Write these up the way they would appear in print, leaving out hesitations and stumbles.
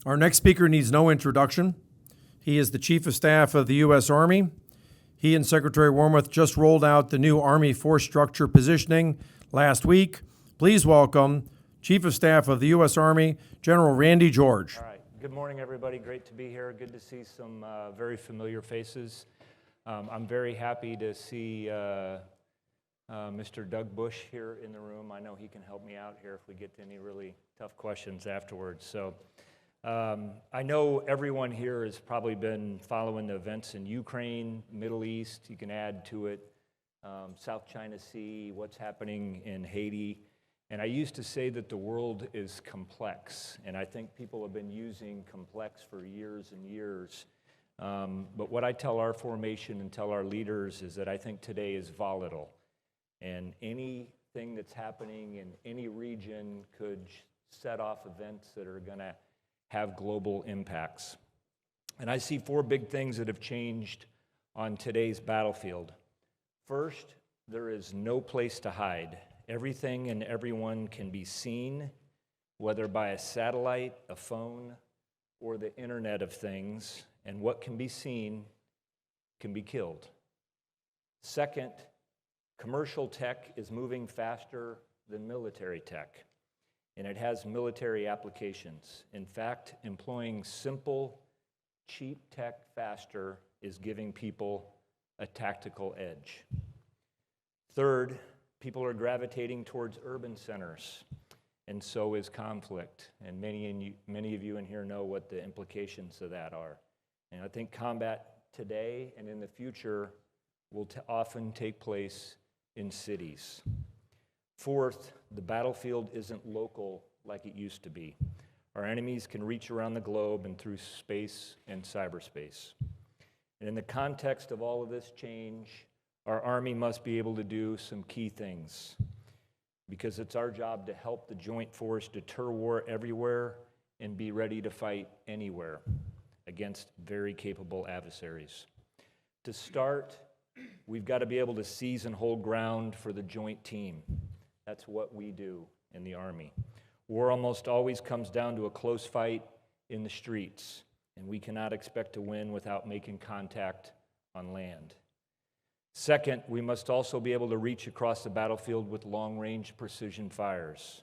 Our next speaker needs no introduction. He is the Chief of Staff of the U.S. Army. He and Secretary Wormuth just rolled out the new Army force structure positioning last week. Please welcome Chief of Staff of the U.S. Army, General Randy George. All right. Good morning, everybody. Great to be here. Good to see some very familiar faces. I'm very happy to see Mr. Doug Bush here in the room. I know he can help me out here if we get to any really tough questions afterwards. So I know everyone here has probably been following the events in Ukraine, Middle East. You can add to it South China Sea, what's happening in Haiti. And I used to say that the world is complex, and I think people have been using complex for years and years. But what I tell our formation and tell our leaders is that I think today is volatile. And anything that's happening in any region could set off events that are going to have global impacts. And I see four big things that have changed on today's battlefield. First, there is no place to hide. Everything and everyone can be seen, whether by a satellite, a phone, or the Internet of Things, and what can be seen can be killed. Second, commercial tech is moving faster than military tech, and it has military applications. In fact, employing simple, cheap tech faster is giving people a tactical edge. Third, people are gravitating towards urban centers, and so is conflict. And many of you in here know what the implications of that are. And I think combat today and in the future will often take place in cities. Fourth, the battlefield isn't local like it used to be. Our enemies can reach around the globe and through space and cyberspace. And in the context of all of this change, our Army must be able to do some key things, because it's our job to help the Joint Force deter war everywhere and be ready to fight anywhere against very capable adversaries. To start, we've got to be able to seize and hold ground for the joint team. That's what we do in the Army. War almost always comes down to a close fight in the streets, and we cannot expect to win without making contact on land. Second, we must also be able to reach across the battlefield with long-range precision fires.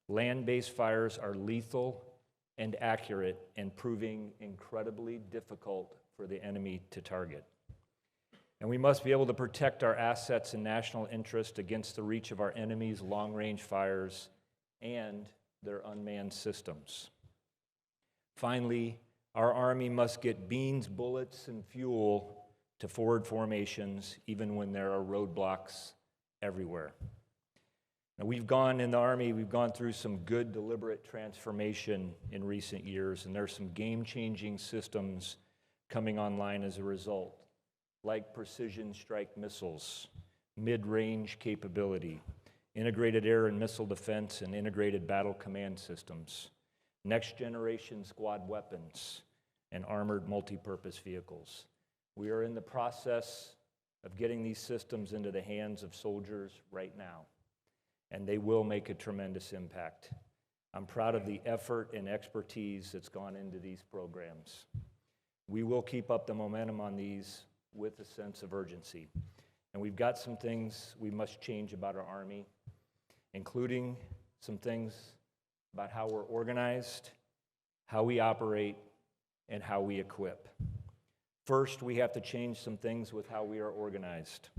Land-based fires are lethal and accurate and proving incredibly difficult for the enemy to target. And we must be able to protect our assets and national interest against the reach of our enemies' long-range fires and their unmanned systems. Finally, our Army must get beans, bullets, and fuel to forward formations, even when there are roadblocks everywhere. Now, in the Army, we've gone through some good, deliberate transformation in recent years, and there's some game-changing systems coming online as a result, like precision strike missiles, mid-range capability, integrated air and missile defense, and integrated battle command systems, next-generation squad weapons, and armored multi-purpose vehicles. We are in the process of getting these systems into the hands of soldiers right now, and they will make a tremendous impact. I'm proud of the effort and expertise that's gone into these programs. We will keep up the momentum on these with a sense of urgency. And we've got some things we must change about our Army, including some things about how we're organized, how we operate, and how we equip. First, we have to change some things with how we are organized.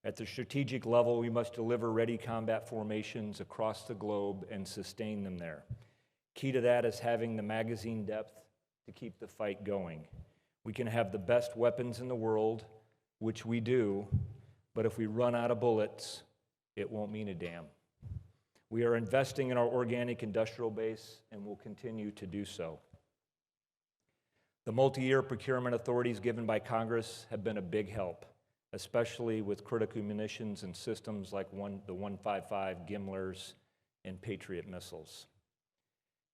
At the strategic level, we must deliver ready combat formations across the globe and sustain them there. Key to that is having the magazine depth to keep the fight going. We can have the best weapons in the world, which we do, but if we run out of bullets, it won't mean a damn. We are investing in our organic industrial base and will continue to do so. The multi-year procurement authorities given by Congress have been a big help, especially with critical munitions and systems like the 155 Gimlers and Patriot missiles.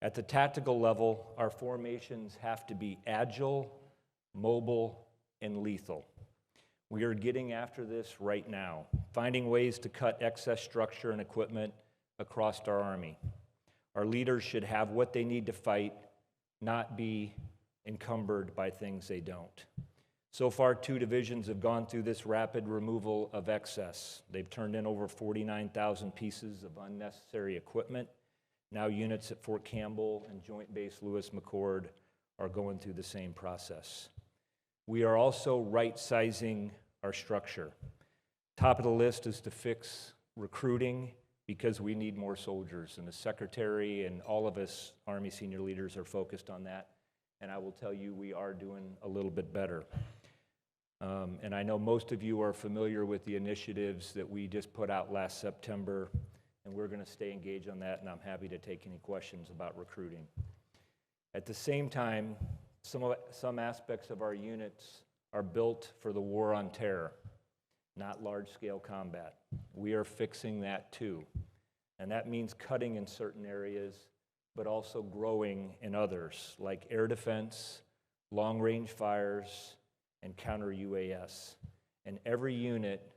At the tactical level, our formations have to be agile, mobile, and lethal. We are getting after this right now, finding ways to cut excess structure and equipment across our Army. Our leaders should have what they need to fight not be encumbered by things they don't. So far, 2 divisions have gone through this rapid removal of excess. They've turned in over 49,000 pieces of unnecessary equipment. Now units at Fort Campbell and Joint Base Lewis McChord are going through the same process. We are also right-sizing our structure. Top of the list is to fix recruiting because we need more soldiers, and the Secretary and all of us Army senior leaders are focused on that, and I will tell you we are doing a little bit better. And I know most of you are familiar with the initiatives that we just put out last September, and we're going to stay engaged on that, and I'm happy to take any questions about recruiting. At the same time, some aspects of our units are built for the war on terror, not large-scale combat. We are fixing that too, and that means cutting in certain areas, but also growing in others, like air defense, long-range fires, and counter-UAS. And every unit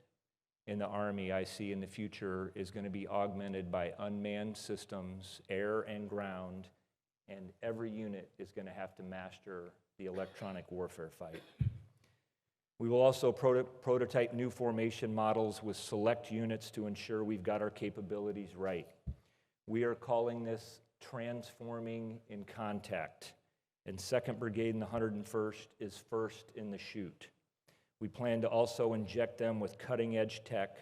in the Army I see in the future is going to be augmented by unmanned systems, air and ground, and every unit is going to have to master the electronic warfare fight. We will also prototype new formation models with select units to ensure we've got our capabilities right. We are calling this transforming in contact, and 2nd Brigade in the 101st is first in the chute. We plan to also inject them with cutting-edge tech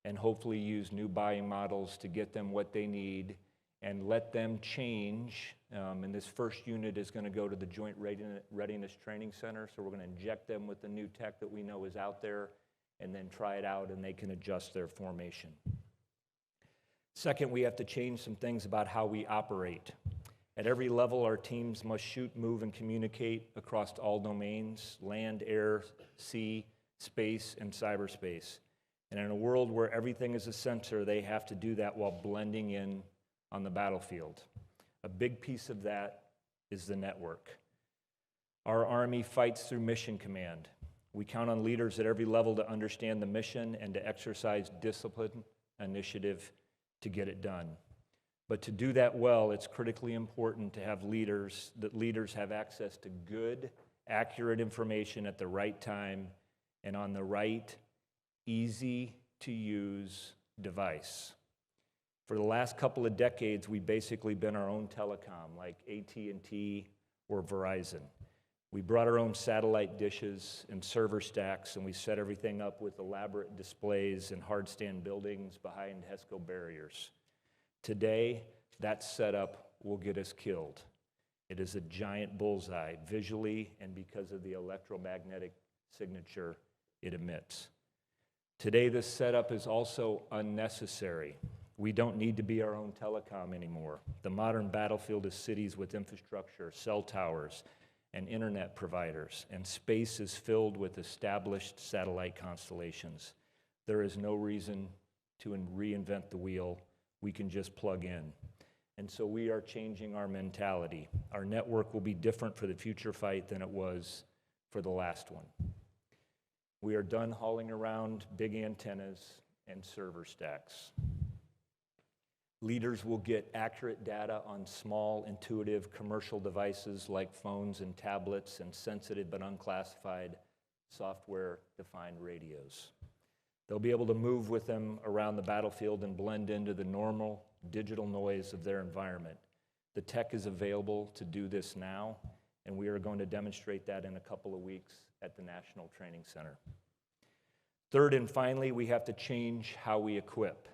and hopefully use new buying models to get them what they need and let them change. And this first unit is going to go to the Joint Readiness Training Center, so we're going to inject them with the new tech that we know is out there and then try it out, and they can adjust their formation. Second, we have to change some things about how we operate. At every level, our teams must shoot, move, and communicate across all domains: land, air, sea, space, and cyberspace. And in a world where everything is a sensor, they have to do that while blending in on the battlefield. A big piece of that is the network. Our Army fights through mission command. We count on leaders at every level to understand the mission and to exercise discipline, initiative to get it done. But to do that well, it's critically important to have leaders have access to good, accurate information at the right time and on the right, easy-to-use device. For the last couple of decades, we've basically been our own telecom, like AT&T or Verizon. We brought our own satellite dishes and server stacks, and we set everything up with elaborate displays and hardstand buildings behind HESCO barriers. Today, that setup will get us killed. It is a giant bullseye, visually and because of the electromagnetic signature it emits. Today, this setup is also unnecessary. We don't need to be our own telecom anymore. The modern battlefield is cities with infrastructure, cell towers, and internet providers, and space is filled with established satellite constellations. There is no reason to reinvent the wheel. We can just plug in. And so we are changing our mentality. Our network will be different for the future fight than it was for the last one. We are done hauling around big antennas and server stacks. Leaders will get accurate data on small, intuitive commercial devices like phones and tablets and sensitive but unclassified software-defined radios. They'll be able to move with them around the battlefield and blend into the normal digital noise of their environment. The tech is available to do this now, and we are going to demonstrate that in a couple of weeks at the National Training Center. Third and finally, we have to change how we equip.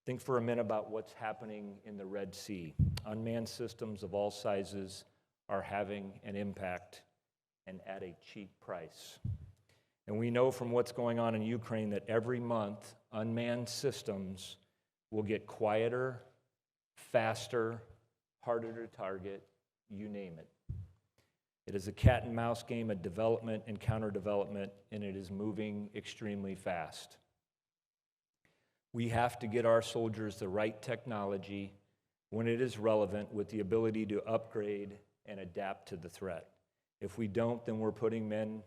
Think for a minute about what's happening in the Red Sea. Unmanned systems of all sizes are having an impact and at a cheap price. And we know from what's going on in Ukraine that every month, unmanned systems will get quieter, faster, harder to target, you name it. It is a cat and mouse game of development and counter-development, and it is moving extremely fast. We have to get our soldiers the right technology when it is relevant with the ability to upgrade and adapt to the threat. If we don't, then we're putting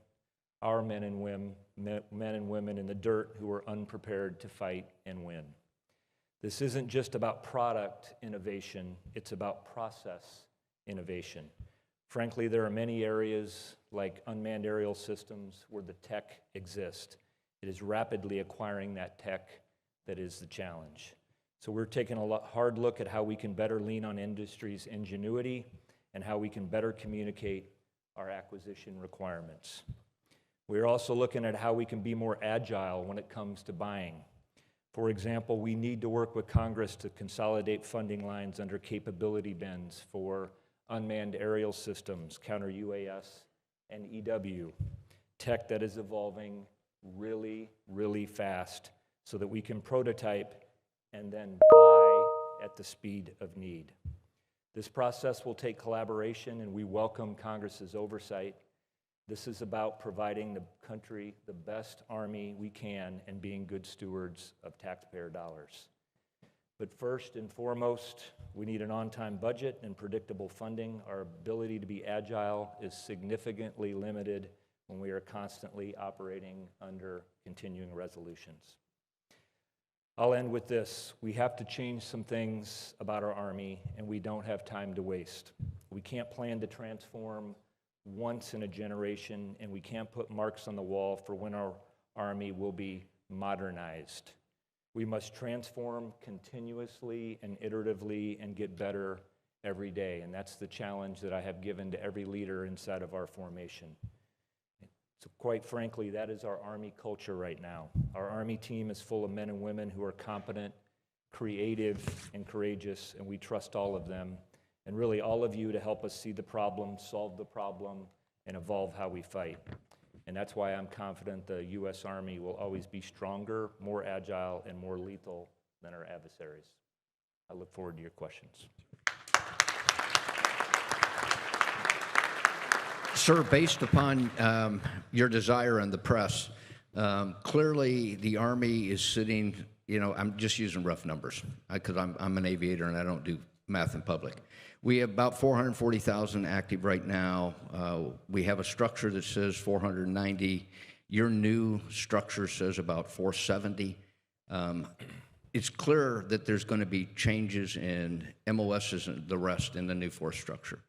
our men and women in the dirt who are unprepared to fight and win. This isn't just about product innovation, it's about process innovation. Frankly, there are many areas like unmanned aerial systems where the tech exists. It is rapidly acquiring that tech that is the challenge. So we're taking a hard look at how we can better lean on industry's ingenuity and how we can better communicate our acquisition requirements. We're also looking at how we can be more agile when it comes to buying. For example, we need to work with Congress to consolidate funding lines under capability bins for unmanned aerial systems, counter-UAS, and EW, tech that is evolving really, really fast so that we can prototype and then buy at the speed of need. This process will take collaboration, and we welcome Congress's oversight. This is about providing the country the best Army we can and being good stewards of taxpayer dollars. But first and foremost, we need an on-time budget and predictable funding. Our ability to be agile is significantly limited when we are constantly operating under continuing resolutions. I'll end with this. We have to change some things about our Army, and we don't have time to waste. We can't plan to transform once in a generation, and we can't put marks on the wall for when our Army will be modernized. We must transform continuously and iteratively and get better every day, and that's the challenge that I have given to every leader inside of our formation. So quite frankly, that is our Army culture right now. Our Army team is full of men and women who are competent, creative, and courageous, and we trust all of them, and really all of you to help us see the problem, solve the problem, and evolve how we fight. And that's why I'm confident the U.S. Army will always be stronger, more agile, and more lethal than our adversaries. I look forward to your questions. Sir, based upon your desire and the press, clearly the Army is sitting, I'm just using rough numbers because I'm an aviator and I don't do math in public. We have about 440,000 active right now. We have a structure that says 490. Your new structure says about 470. It's clear that there's going to be changes in MOSs and the rest in the new force structure.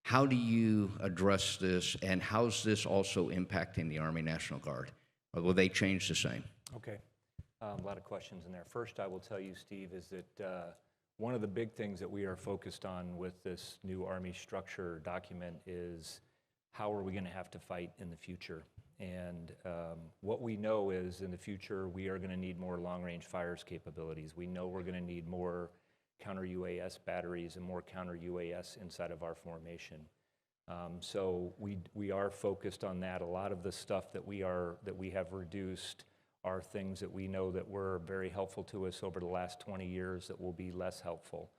How do you address this, and how's this also impacting the Army National Guard? Or will they change the same? Okay, a lot of questions in there. First, I will tell you, Steve, is that one of the big things that we are focused on with this new Army structure document is how are we going to have to fight in the future? And what we know is in the future we are going to need more long-range fires capabilities. We know we're going to need more counter-UAS batteries and more counter-UAS inside of our formation. So we are focused on that. A lot of the stuff that we have reduced are things that we know that were very helpful to us over the last 20 years that will be less helpful.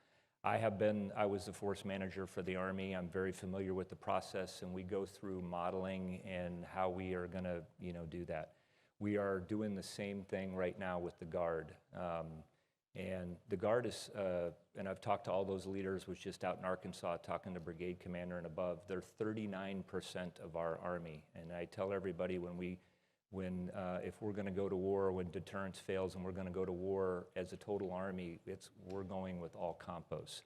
I was the force manager for the Army. I'm very familiar with the process, and we go through modeling and how we are going to do that. We are doing the same thing right now with the Guard. And the Guard is, and I've talked to all those leaders, was just out in Arkansas talking to brigade commander and above. They're 39% of our Army. And I tell everybody if we're going to go to war, when deterrence fails and we're going to go to war as a total Army, we're going with all compos.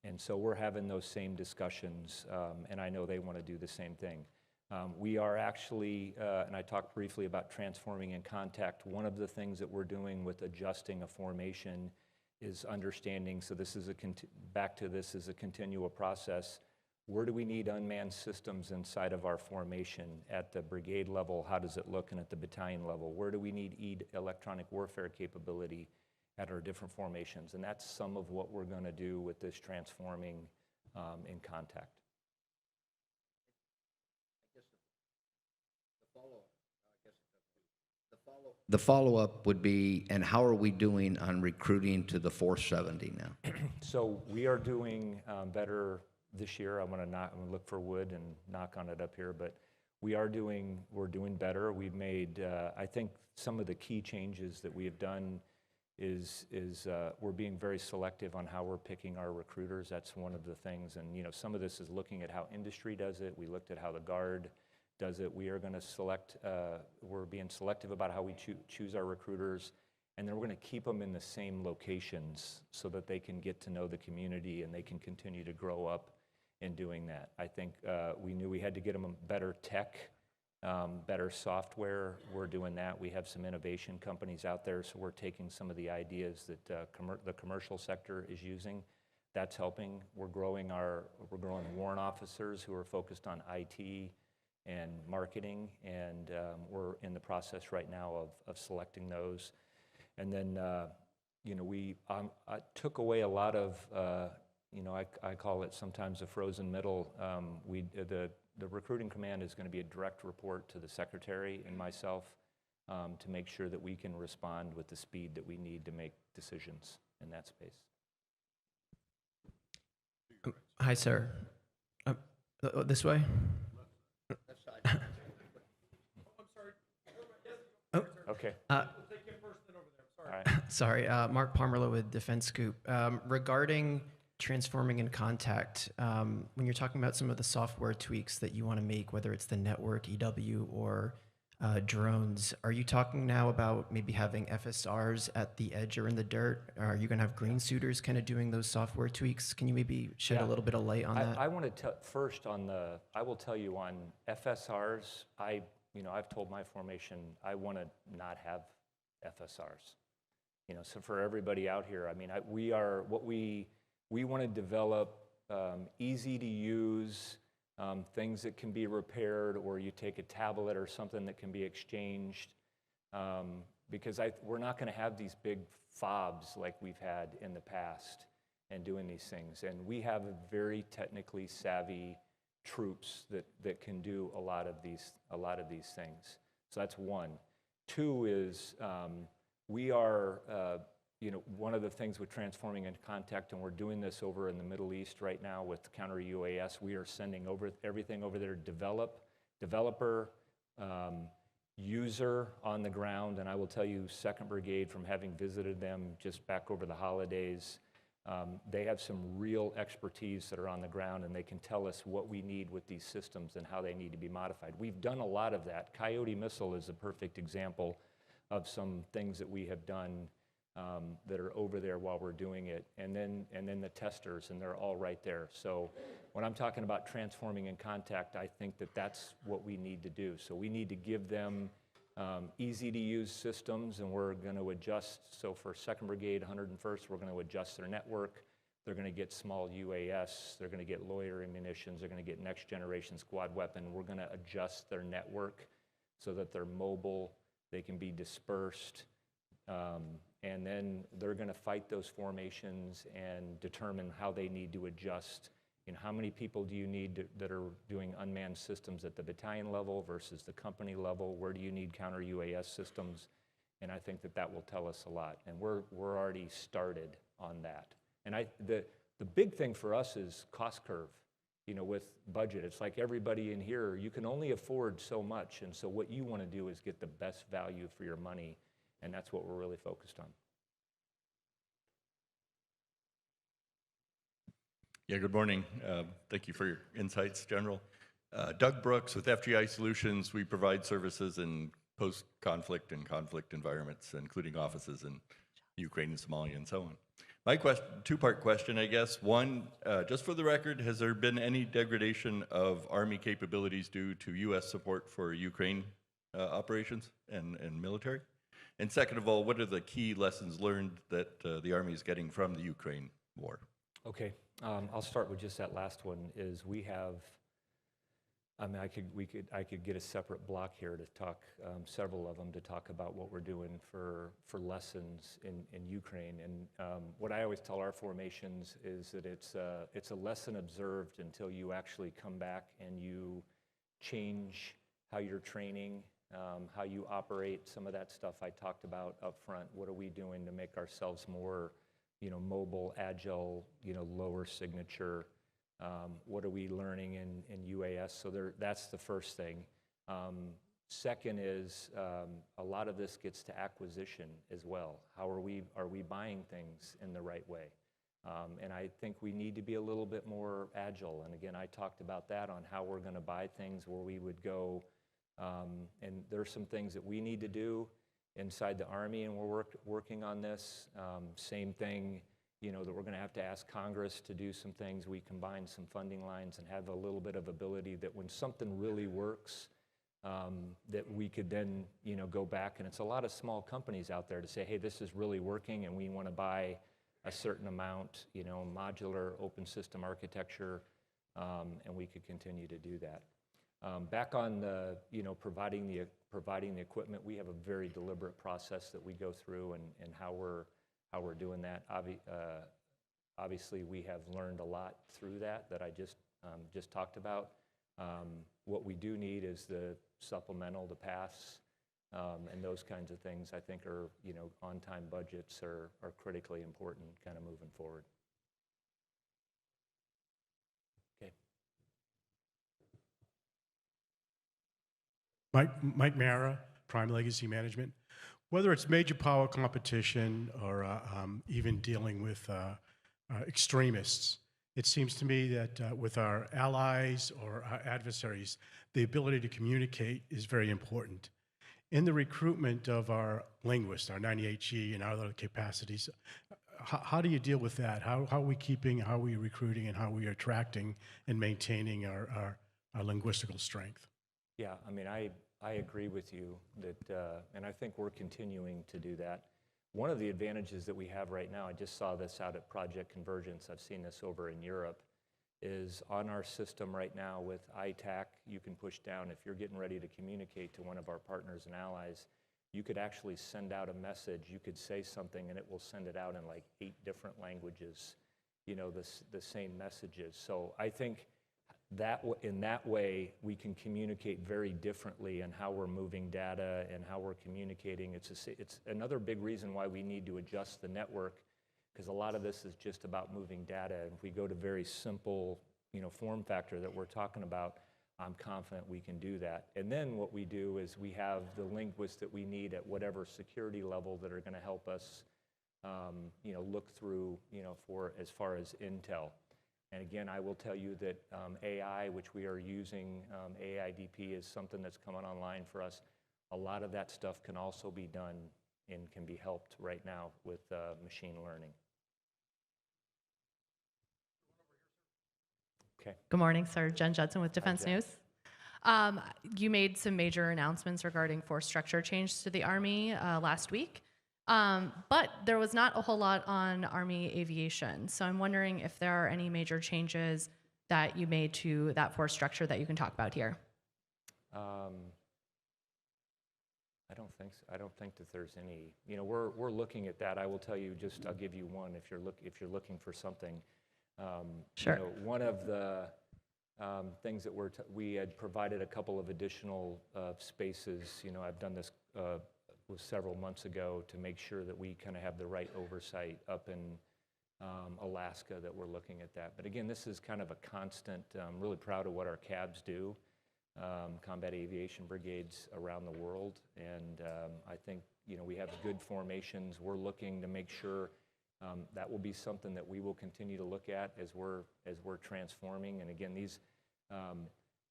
And so we're having those same discussions, and I know they want to do the same thing. We are actually, and I talked briefly about transforming in contact. One of the things that we're doing with adjusting a formation is understanding, so this is back to this is a continual process. Where do we need unmanned systems inside of our formation? At the brigade level, how does it look? And at the battalion level, where do we need electronic warfare capability at our different formations? And that's some of what we're going to do with this transforming in contact. The follow-up would be, and how are we doing on recruiting to the 470 now? So we are doing better this year. I'm going to look for wood and knock on it up here, but we're doing better. We've made, I think some of the key changes that we have done is we're being very selective on how we're picking our recruiters. That's one of the things, and some of this is looking at how industry does it. We looked at how the Guard does it. We are going to select, we're being selective about how we choose our recruiters, and then we're going to keep them in the same locations so that they can get to know the community and they can continue to grow up in doing that. I think we knew we had to get them better tech, better software. We're doing that. We have some innovation companies out there, so we're taking some of the ideas that the commercial sector is using. That's helping. We're growing warrant officers who are focused on IT and marketing, and we're in the process right now of selecting those. And then, I took away a lot of, I call it sometimes a frozen middle. The recruiting command is going to be a direct report to the secretary and myself to make sure that we can respond with the speed that we need to make decisions in that space. Hi, sir. This way? Okay. Take him first, then over there. Sorry. All right. Sorry, Mark Pomerlo with Defense Scoop. Regarding transforming in contact, when you're talking about some of the software tweaks that you want to make, whether it's the network, EW, or drones, are you talking now about maybe having FSRs at the edge or in the dirt? Are you going to have green suiters kind of doing those software tweaks? Can you maybe shed a little bit of light on that? I want to first I will tell you on FSRs, I've told my formation I want to not have FSRs. So for everybody out here, we want to develop easy to use things that can be repaired, or you take a tablet or something that can be exchanged, because we're not going to have these big fobs like we've had in the past and doing these things. And we have very technically savvy troops that can do a lot of these things. So that's one. Two is we are one of the things with transforming into contact, and we're doing this over in the Middle East right now with counter UAS. We are sending everything over there, developer, user on the ground, and I will tell you, 2nd Brigade, from having visited them just back over the holidays, they have some real expertise that are on the ground, and they can tell us what we need with these systems and how they need to be modified. We've done a lot of that. Coyote missile is a perfect example of some things that we have done that are over there while we're doing it, and then the testers, and they're all right there. So when I'm talking about transforming in contact, I think that's what we need to do. So we need to give them easy to use systems, and we're going to adjust. So for 2nd Brigade, 101st, we're going to adjust their network. They're going to get small UAS. They're going to get loitering munitions. They're going to get next generation squad weapon. We're going to adjust their network so that they're mobile, they can be dispersed, and then they're going to fight those formations and determine how they need to adjust. How many people do you need that are doing unmanned systems at the battalion level versus the company level? Where do you need counter UAS systems? And I think that will tell us a lot. And we're already started on that. And the big thing for us is cost curve. With budget, it's like everybody in here, you can only afford so much. And so what you want to do is get the best value for your money. And that's what we're really focused on. Yeah, good morning. Thank you for your insights, General. Doug Brooks with FGI Solutions. We provide services in post-conflict and conflict environments, including offices in Ukraine and Somalia and so on. My two-part question, I guess. One, just for the record, has there been any degradation of Army capabilities due to U.S. support for Ukraine operations and military? And second of all, what are the key lessons learned that the Army is getting from the Ukraine war? Okay, I'll start with just that last one. Is we have, I could get a separate block here to talk, several of them, to talk about what we're doing for lessons in Ukraine. And what I always tell our formations is that it's a lesson observed until you actually come back and you change how you're training, how you operate. Some of that stuff I talked about up front. What are we doing to make ourselves more, mobile, agile, lower signature? What are we learning in UAS? So that's the first thing. Second is a lot of this gets to acquisition as well. How are we buying things in the right way? And I think we need to be a little bit more agile. And again, I talked about that on how we're going to buy things, where we would go. And there's some things that we need to do inside the Army, and we're working on this. Same thing, that we're going to have to ask Congress to do some things. We combine some funding lines and have a little bit of ability that when something really works, that we could then, go back, and it's a lot of small companies out there to say, hey, this is really working, and we want to buy a certain amount, modular open system architecture, and we could continue to do that. Back on the, providing the equipment, we have a very deliberate process that we go through and how we're doing that. Obviously, we have learned a lot through that I just talked about. What we do need is the supplemental, the pass, and those kinds of things, I think are, on-time budgets are critically important kind of moving forward. Okay. Mike Mara, Prime Legacy Management. Whether it's major power competition or even dealing with extremists, it seems to me that with our allies or our adversaries, the ability to communicate is very important. In the recruitment of our linguists, our 98G and our other capacities, how do you deal with that? How are we keeping, how are we recruiting, and how are we attracting and maintaining our linguistical strength? Yeah, I mean, I agree with you that, and I think we're continuing to do that. One of the advantages that we have right now, I just saw this out at Project Convergence, I've seen this over in Europe, is on our system right now with ITAC, you can push down, if you're getting ready to communicate to one of our partners and allies, you could actually send out a message, you could say something and it will send it out in like 8 different languages, the same messages. So I think that in that way, we can communicate very differently in how we're moving data and how we're communicating. It's another big reason why we need to adjust the network, because a lot of this is just about moving data. And if we go to very simple, form factor that we're talking about, I'm confident we can do that. And then what we do is we have the linguists that we need at whatever security level that are going to help us, look through, for as far as intel. And again, I will tell you that AI, which we are using, AIDP is something that's coming online for us. A lot of that stuff can also be done and can be helped right now with machine learning. Okay. Good morning, sir. Jen Judson with Defense Jen. News. You made some major announcements regarding force structure change to the Army last week. But there was not a whole lot on Army aviation. So I'm wondering if there are any major changes that you made to that force structure that you can talk about here. I don't think so. I don't think that there's any. We're looking at that. I will tell you. I'll give you one if you're looking for something. Sure. One of the things that we had provided a couple of additional spaces. I've done this. Was several months ago to make sure that we kind of have the right oversight up in Alaska that we're looking at that. But again, this is kind of a constant, I'm really proud of what our CABs do, combat aviation brigades around the world. And I think, we have good formations. We're looking to make sure that will be something that we will continue to look at as we're transforming. And again, these,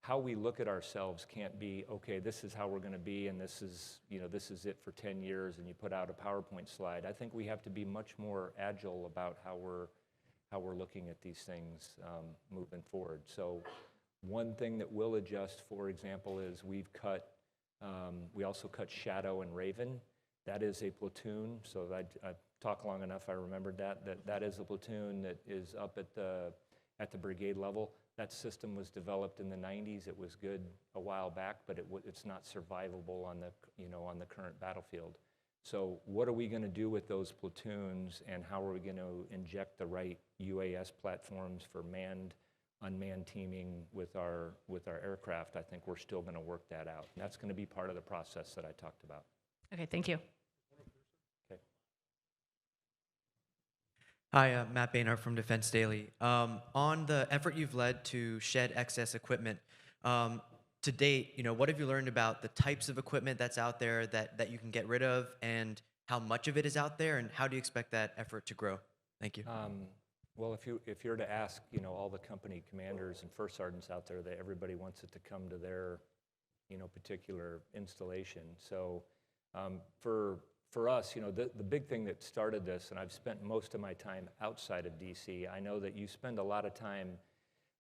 how we look at ourselves can't be, okay, this is how we're going to be, and this is it for 10 years, and you put out a PowerPoint slide. I think we have to be much more agile about how we're looking at these things moving forward. So one thing that will adjust, for example, is we also cut Shadow and Raven. That is a platoon, so I talked long enough, I remembered that is a platoon that is up at the brigade level. That system was developed in the 90s. It was good a while back, but it's not survivable on the current battlefield. So what are we going to do with those platoons, and how are we going to inject the right UAS platforms for manned, unmanned teaming with our aircraft? I think we're still going to work that out. And that's going to be part of the process that I talked about. Okay, thank you. Hi, Matt Boehner from Defense Daily. On the effort you've led to shed excess equipment, to date, what have you learned about the types of equipment that's out there that you can get rid of, and how much of it is out there, and how do you expect that effort to grow? Thank you. Well, if you're to ask, all the company commanders and first sergeants out there, that everybody wants it to come to their, particular installation. So for for us, the big thing that started this, and I've spent most of my time outside of DC, I know that you spend a lot of time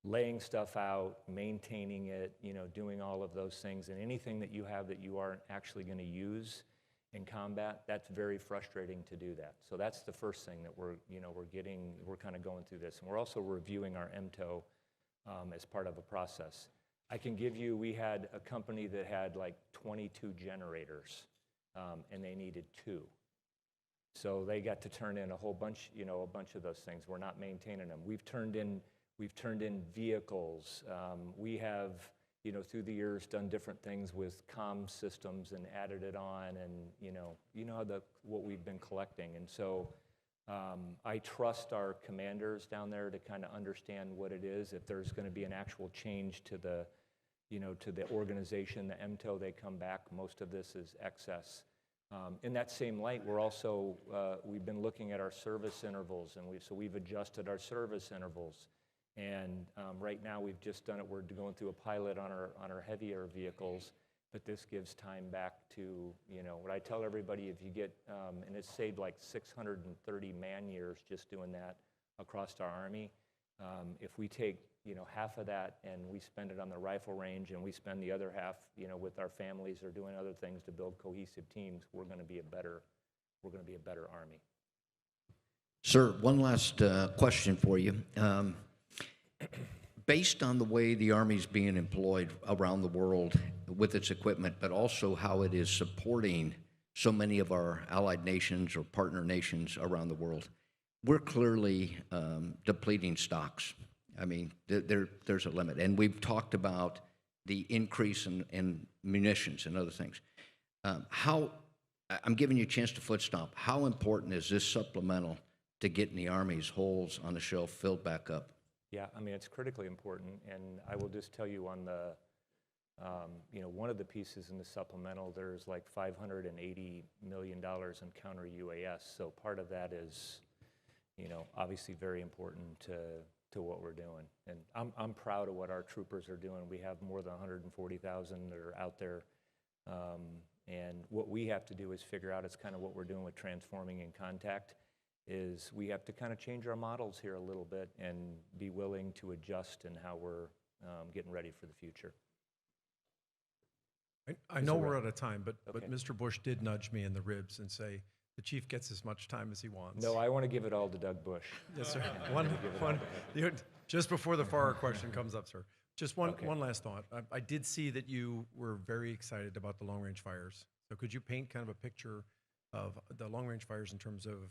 laying stuff out, maintaining it, doing all of those things, and anything that you have that you aren't actually going to use in combat, that's very frustrating to do that. So that's the first thing that we're kind of going through this. And we're also reviewing our MTO as part of a process. I can give you, we had a company that had like 22 generators, and they needed 2. So they got to turn in a whole bunch, a bunch of those things. We're not maintaining them. We've turned in vehicles. We have, through the years, done different things with comm systems and added it on, and what we've been collecting. And so I trust our commanders down there to kind of understand what it is. If there's going to be an actual change to the organization, the MTO, they come back. Most of this is excess. In that same light, we've been looking at our service intervals, and we've adjusted our service intervals. And right now, we've just done it. We're going through a pilot on our heavier vehicles, but this gives time back to, what I tell everybody, if you get, and it's saved like 630 man years just doing that across our Army. If we take, half of that and we spend it on the rifle range, and we spend the other half, with our families or doing other things to build cohesive teams, we're going to be a better Army. Sir, one last question for you. Based on the way the Army's being employed around the world with its equipment, but also how it is supporting so many of our allied nations or partner nations around the world, we're clearly depleting stocks. I mean, there's a limit. And we've talked about the increase in munitions and other things. I'm giving you a chance to foot stomp. How important is this supplemental to getting the Army's holes on the shelf filled back up? Yeah, I mean, it's critically important, and I will just tell you on the, one of the pieces in the supplemental, there's like $580 million in counter UAS, so part of that is, obviously very important to what we're doing. And I'm proud of what our troopers are doing. We have more than 140,000 that are out there, and what we have to do is figure out, it's kind of what we're doing with transforming in contact, is we have to kind of change our models here a little bit and be willing to adjust in how we're getting ready for the future. I know we're out of time, but Okay. Mr. Bush did nudge me in the ribs and say, the chief gets as much time as he wants. No, I want to give it all to Doug Bush. Yes, sir. Just before the FARA question comes up, sir. Just one last thought. I did see that you were very excited about the long-range fires. So could you paint kind of a picture of the long-range fires in terms of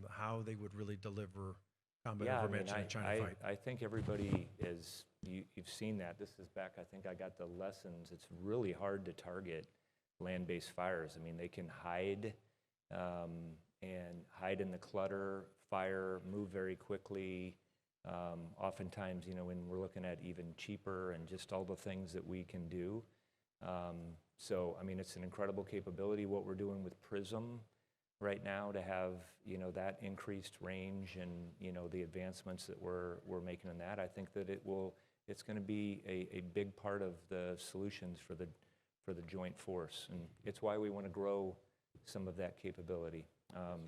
how they would really deliver combat overmatch in a China fight? I think everybody is, you've seen that. This is back, I think I got the lessons. It's really hard to target land-based fires. I mean, they can hide and hide in the clutter, fire, move very quickly. Oftentimes, when we're looking at even cheaper and just all the things that we can do. So, I mean, it's an incredible capability, what we're doing with PRISM right now to have, that increased range and, the advancements that we're making in that. I think that it's going to be a big part of the solutions for the joint force. And it's why we want to grow some of that capability.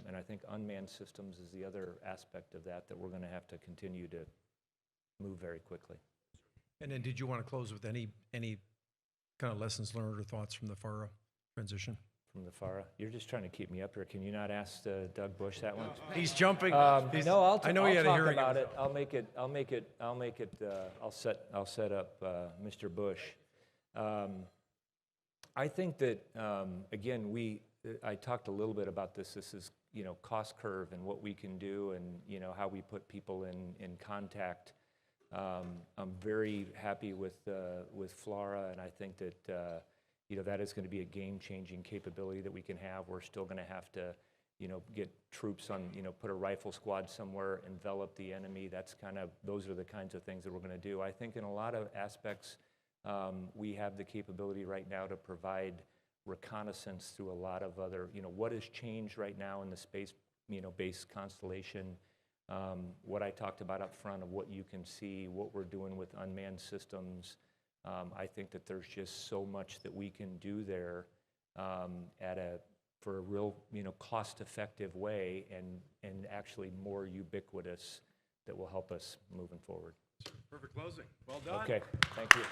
And I think unmanned systems is the other aspect of that we're going to have to continue to move very quickly. And then did you want to close with any kind of lessons learned or thoughts from the FARA transition? From the FARA? You're just trying to keep me up here. Can you not ask Doug Bush that one? He's jumping. No, I know he had a talk hearing about it. I'll set up Mr. Bush. I think that, again, I talked a little bit about this. This is, cost curve and what we can do and, how we put people in contact. I'm very happy with FLRAA, and I think that, that is going to be a game-changing capability that we can have. We're still going to have to, get troops on, put a rifle squad somewhere, envelop the enemy. Those are the kinds of things that we're going to do. I think in a lot of aspects, we have the capability right now to provide reconnaissance through a lot of other, what has changed right now in the space, based constellation, what I talked about up front of what you can see, what we're doing with unmanned systems. I think that there's just so much that we can do there for a real, cost-effective way and actually more ubiquitous that will help us moving forward. Perfect closing. Well done. Okay, thank you.